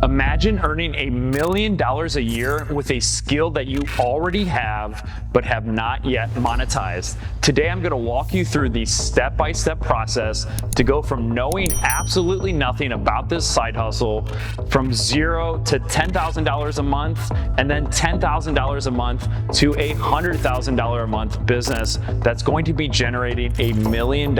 Imagine earning $1 million a year with a skill that you already have but have not yet monetized. Today I'm going to walk you through the step-by-step process to go from knowing absolutely nothing about this side hustle from $0 to $10,000 a month, and then $10,000 a month to a $100,000 a month business that's going to be generating $1 million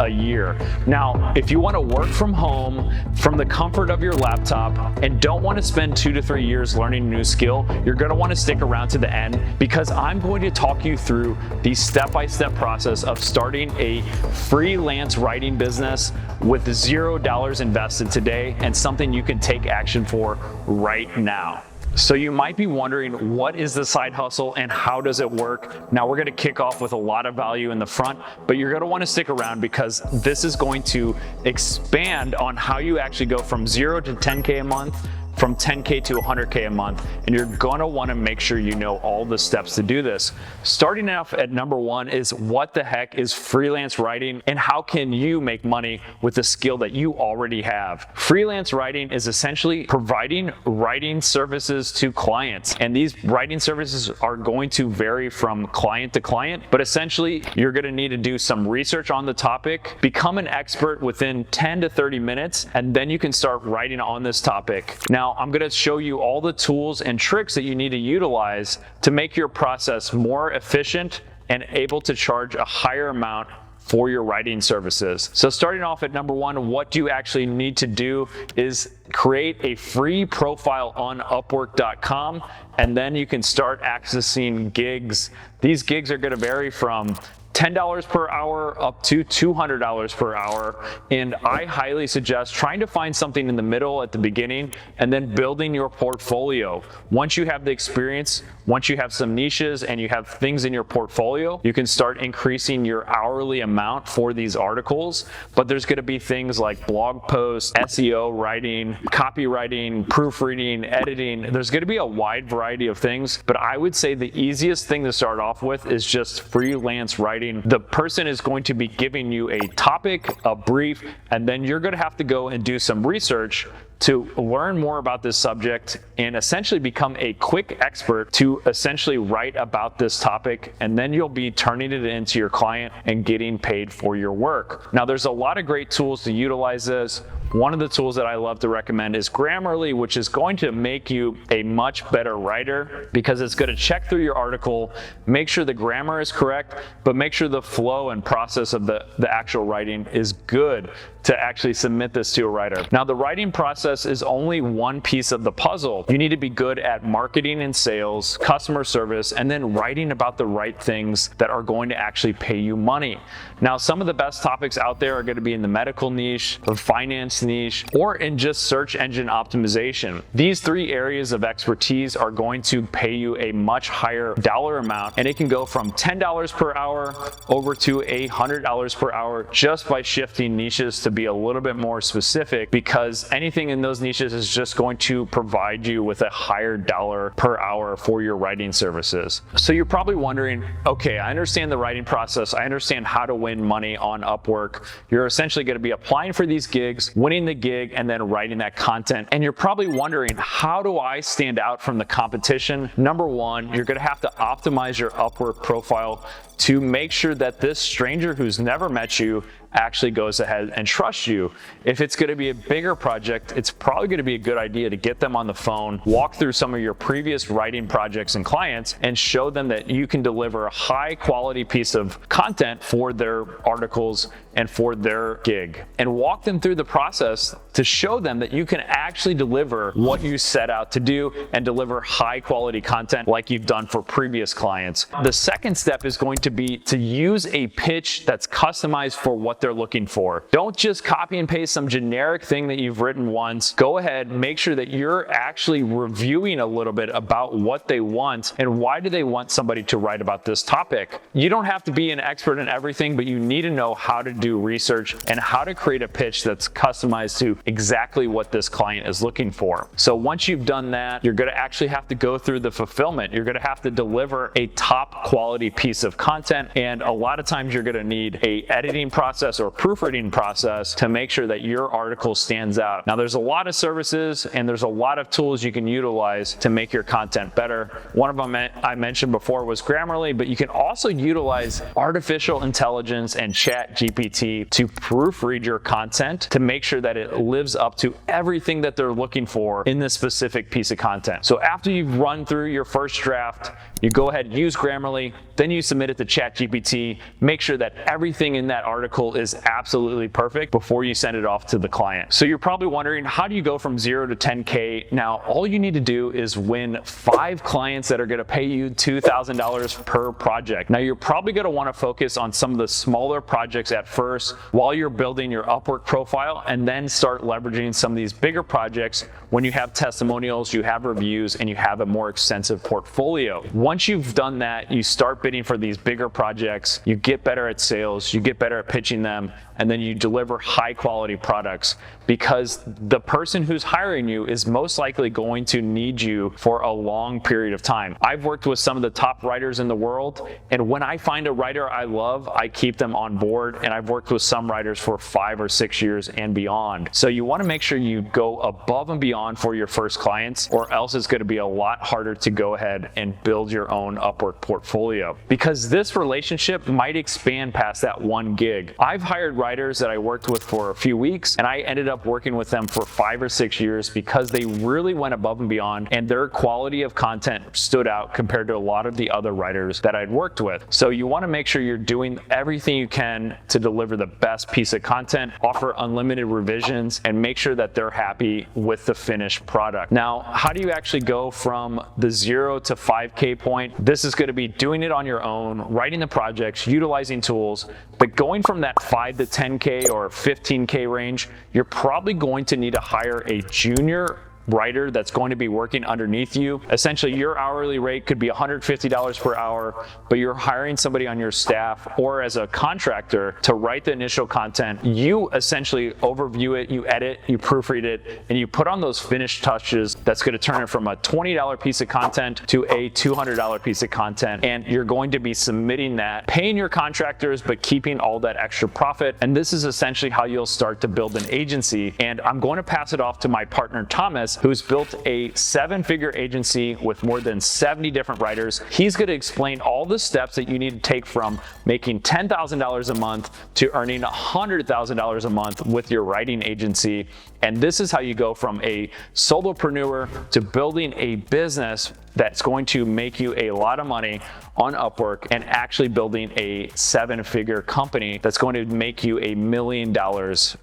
a year. Now, if you want to work from home, from the comfort of your laptop, and don't want to spend 2 to 3 years learning a new skill, you're going to want to stick around to the end, because I'm going to talk you through the step-by-step process of starting a freelance writing business with $0 invested today and something you can take action for right now. So you might be wondering, what is the side hustle and how does it work? Now we're going to kick off with a lot of value in the front, but you're going to want to stick around because this is going to expand on how you actually go from 0 to 10K a month, from 10K to 100K a month, and you're gonna wanna make sure you know all the steps to do this. Starting off at number 1 is, what the heck is freelance writing and how can you make money with the skill that you already have? Freelance writing is essentially providing writing services to clients, and these writing services are going to vary from client to client, but essentially you're gonna need to do some research on the topic, become an expert within 10 to 30 minutes, and then you can start writing on this topic. Now, I'm going to show you all the tools and tricks that you need to utilize to make your process more efficient and able to charge a higher amount for your writing services. So starting off at number 1, what you actually need to do is create a free profile on Upwork.com, and then you can start accessing gigs. These gigs are going to vary from $10 per hour up to $200 per hour, and I highly suggest trying to find something in the middle at the beginning and then building your portfolio. Once you have the experience, once you have some niches and you have things in your portfolio, you can start increasing your hourly amount for these articles. But there's going to be things like blog posts, SEO writing, copywriting, proofreading, editing. There's going to be a wide variety of things, but I would say the easiest thing to start off with is just freelance writing. The person is going to be giving you a topic, a brief, and then you're going to have to go and do some research to learn more about this subject and essentially become a quick expert to essentially write about this topic, and then you'll be turning it into your client and getting paid for your work. Now, there's a lot of great tools to utilize this. One of the tools that I love to recommend is Grammarly, which is going to make you a much better writer because it's going to check through your article, make sure the grammar is correct, but make sure the flow and process of the actual writing is good to actually submit this to a writer. Now, the writing process is only one piece of the puzzle. You need to be good at marketing and sales, customer service, and then writing about the right things that are going to actually pay you money. Now, some of the best topics out there are going to be in the medical niche, the finance niche, or in just search engine optimization. These 3 areas of expertise are going to pay you a much higher dollar amount, and it can go from $10 per hour over to $100 per hour just by shifting niches to be a little bit more specific, because anything in those niches is just going to provide you with a higher dollar per hour for your writing services. So you're probably wondering, okay, I understand the writing process, I understand how to win money on Upwork. You're essentially going to be applying for these gigs, winning the gig, and then writing that content. And you're probably wondering, how do I stand out from the competition? Number 1, you're going to have to optimize your Upwork profile to make sure that this stranger who's never met you actually goes ahead and trusts you. If it's going to be a bigger project, it's probably going to be a good idea to get them on the phone, walk through some of your previous writing projects and clients, and show them that you can deliver a high quality piece of content for their articles and for their gig, and walk them through the process to show them that you can actually deliver what you set out to do and deliver high quality content like you've done for previous clients. The second step is going to be to use a pitch that's customized for what they're looking for. Don't just copy and paste some generic thing that you've written once. Go ahead, make sure that you're actually reviewing a little bit about what they want and why do they want somebody to write about this topic. You don't have to be an expert in everything, but you need to know how to do research and how to create a pitch that's customized to exactly what this client is looking for. So once you've done that, you're going to actually have to go through the fulfillment. You're going to have to deliver a top quality piece of content content, and a lot of times you're gonna need a editing process or proofreading process to make sure that your article stands out. Now, there's a lot of services and there's a lot of tools you can utilize to make your content better. One of them I mentioned before was Grammarly, but you can also utilize artificial intelligence and Chat GPT to proofread your content to make sure that it lives up to everything that they're looking for in this specific piece of content. So after you've run through your first draft, you go ahead and use Grammarly, then you submit it to Chat GPT, make sure that everything in that article is absolutely perfect before you send it off to the client. So you're probably wondering, how do you go from 0 to 10K? Now, all you need to do is win 5 clients that are gonna pay you $2,000 per project. Now, you're probably gonna wanna focus on some of the smaller projects at first while you're building your Upwork profile, and then start leveraging some of these bigger projects when you have testimonials, you have reviews, and you have a more extensive portfolio. Once you've done that, you start bidding for these bigger projects, you get better at sales, you get better at pitching them, and then you deliver high quality products, because the person who's hiring you is most likely going to need you for a long period of time. I've worked with some of the top writers in the world, and when I find a writer I love, I keep them on board, and I've worked with some writers for 5 or 6 years and beyond. So you want to make sure you go above and beyond for your first clients, or else it's going to be a lot harder to go ahead and build your own Upwork portfolio, because this relationship might expand past that 1 gig. I've hired writers that I worked with for a few weeks, and I ended up working with them for 5 or 6 years because they really went above and beyond, and their quality of content stood out compared to a lot of the other writers that I'd worked with. So you want to make sure you're doing everything you can to deliver the best piece of content, offer unlimited revisions, and make sure that they're happy with the finished product. Now, how do you actually go from the 0 to 5K point? This is going to be doing it on your own, writing the projects, utilizing tools, but going from that 5 to 10K or 15K range, you're probably going to need to hire a junior writer that's going to be working underneath you. Essentially, your hourly rate could be $150 per hour, but you're hiring somebody on your staff or as a contractor to write the initial content. You essentially overview it, you edit, you proofread it, and you put on those finished touches that's going to turn it from a $20 piece of content to a $200 piece of content. And you're going to be submitting that, paying your contractors, but keeping all that extra profit. And this is essentially how you'll start to build an agency. And I'm going to pass it off to my partner, Thomas, who's built a 7-figure agency with more than 70 different writers. He's going to explain all the steps that you need to take from making $10,000 a month to earning $100,000 a month with your writing agency. And this is how you go from a solopreneur to building a business that's going to make you a lot of money on Upwork, and actually building a 7-figure company that's going to make you $1 million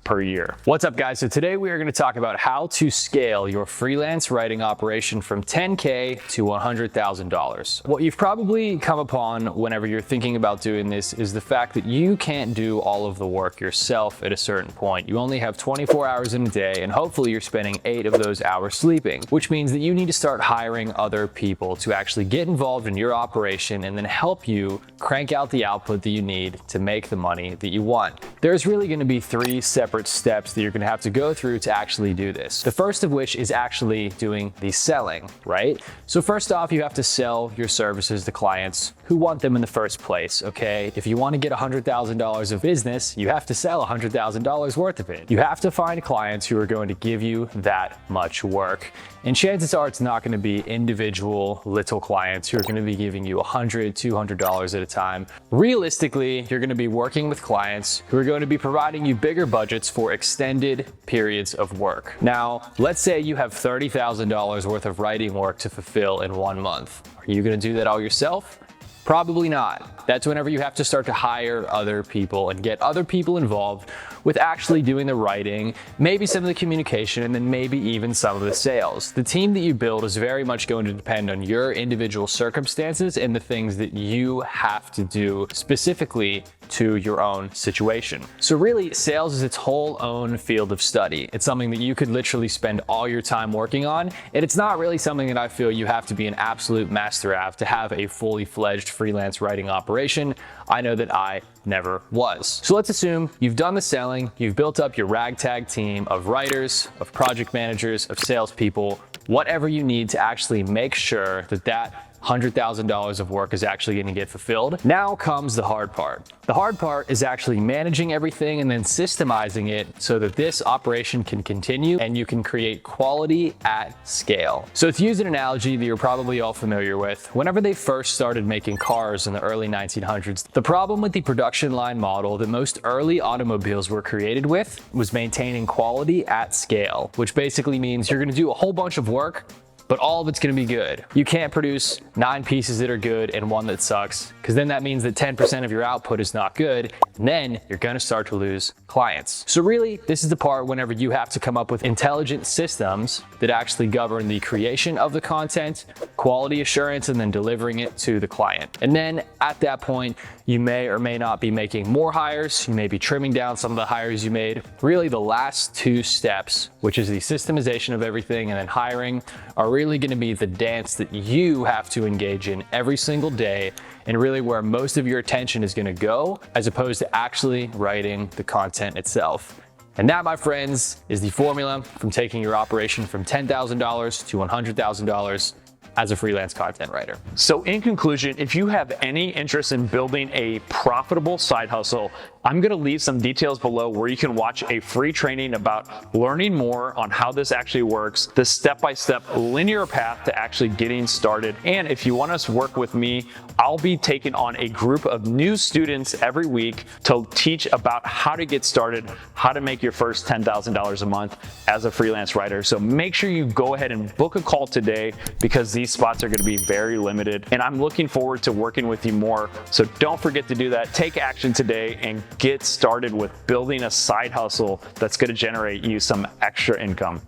per year. What's up, guys? So today we are going to talk about how to scale your freelance writing operation from $10K to $100,000. What you've probably come upon whenever you're thinking about doing this is the fact that you can't do all of the work yourself at a certain point. You only have 24 hours in a day, and hopefully you're spending 8 of those hours sleeping, which means that you need to start hiring other people to actually get involved in your operation and then help you crank out the output that you need to make the money that you want. There's really going to be 3 separate steps that you're going to have to go through to actually do this. The first of which is actually doing the selling, right? So first off, you have to sell your services to clients who want them in the first place, okay? If you want to get $100,000 of business, you have to sell $100,000 worth of it. You have to find clients who are going to give you that much work. And chances are it's not going to be individual little clients who are going to be giving you $100, $200 at a time. Realistically, you're going to be working with clients who are going to be providing you bigger budgets for extended periods of work. Now, let's say you have $30,000 worth of writing work to fulfill in 1 month. Are you going to do that all yourself? Probably not. That's whenever you have to start to hire other people and get other people involved with actually doing the writing, maybe some of the communication, and then maybe even some of the sales. The team that you build is very much going to depend on your individual circumstances and the things that you have to do specifically to your own situation. So really, sales is its whole own field of study. It's something that you could literally spend all your time working on, and it's not really something that I feel you have to be an absolute master at to have a fully fledged freelance writing operation. I know that I never was. So let's assume you've done the selling, you've built up your ragtag team of writers, of project managers, of salespeople, whatever you need to actually make sure that that $100,000 of work is actually going to get fulfilled. Now comes the hard part. The hard part is actually managing everything and then systemizing it so that this operation can continue and you can create quality at scale. So to use an analogy that you're probably all familiar with, whenever they first started making cars in the early 1900s, the problem with the production line model that most early automobiles were created with was maintaining quality at scale, which basically means you're going to do a whole bunch of work, but all of it's going to be good. You can't produce 9 pieces that are good and 1 that sucks, because then that means that 10% of your output is not good, and then you're going to start to lose clients. So really, this is the part whenever you have to come up with intelligent systems that actually govern the creation of the content, quality assurance, and then delivering it to the client. And then at that point, you may or may not be making more hires. You may be trimming down some of the hires you made. Really, the last 2 steps, which is the systemization of everything and then hiring, are really going to be the dance that you have to engage in every single day, and really where most of your attention is going to go, as opposed to actually writing the content itself. And that, my friends, is the formula from taking your operation from $10,000 to $100,000 as a freelance content writer. So in conclusion, if you have any interest in building a profitable side hustle, I'm going to leave some details below where you can watch a free training about learning more on how this actually works, the step-by-step linear path to actually getting started. And if you want us to work with me, I'll be taking on a group of new students every week to teach about how to get started, how to make your first $10,000 a month as a freelance writer. So make sure you go ahead and book a call today, because these spots are going to be very limited, and I'm looking forward to working with you more. So don't forget to do that. Take action today and get started with building a side hustle that's going to generate you some extra income.